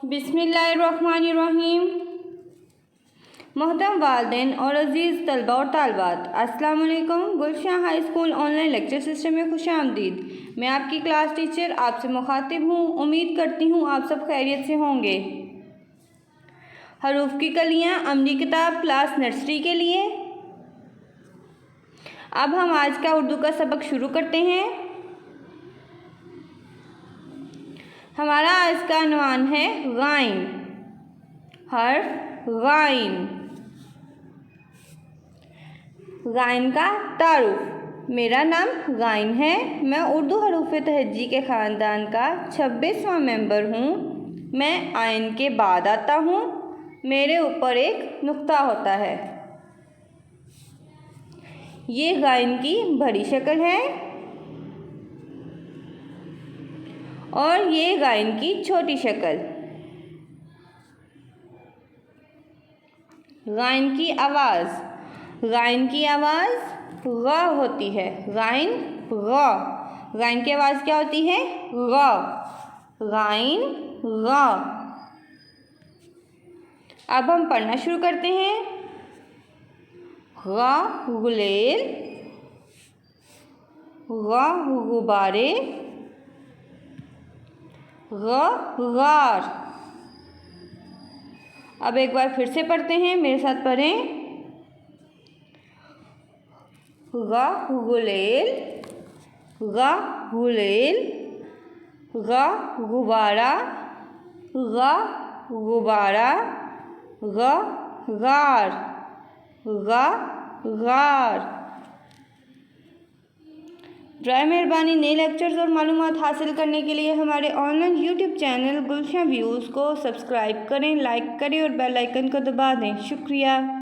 बिस्मिल्लाहिर्रहमानिर्रहीम। मोहतरम वालिदैन और अज़ीज़ तलबा और तालबात, अस्सलाम वालेकुम। Gulshan high school online lecture system में खुशामदीद। मैं आपकी क्लास टीचर आपसे मुखातिब हूँ। उम्मीद करती हूँ आप सब खैरियत से होंगे। हरूफ की कलियाँ अमली किताब क्लास नर्सरी के लिए। अब हम आज का उर्दू का सबक शुरू करते हैं। हमारा आज का उन्वान है गाइन, हर्फ गाइन। गाइन का तारुफ। मेरा नाम गाइन है। मैं उर्दू हरूफ तहज्जी के ख़ानदान का 26वां मेंबर हूँ। मैं आइन के बाद आता हूँ। मेरे ऊपर एक नुक्ता होता है। ये गाइन की बड़ी शक्ल है और ये गाइन की छोटी शक्ल। गाइन की आवाज़, गाइन की आवाज़ ग होती है। गाइन ग, गाइन की आवाज़ क्या होती है? ग, गाइन ग। अब हम पढ़ना शुरू करते हैं। ग गुलेल, ग गुब्बारे, गार। अब एक बार फिर से पढ़ते हैं, मेरे साथ पढ़ें। ग गुलेल, ग गुलेल, ग गुब्बारा, ग गुब्बारा, ग गार, ग गार। ड्राई मेहरबानी नए लेक्चर्स और मालूमात हासिल करने के लिए हमारे ऑनलाइन यूट्यूब चैनल गुलशन व्यूज़ को सब्सक्राइब करें, लाइक करें और बेल आइकन को दबा दें। शुक्रिया।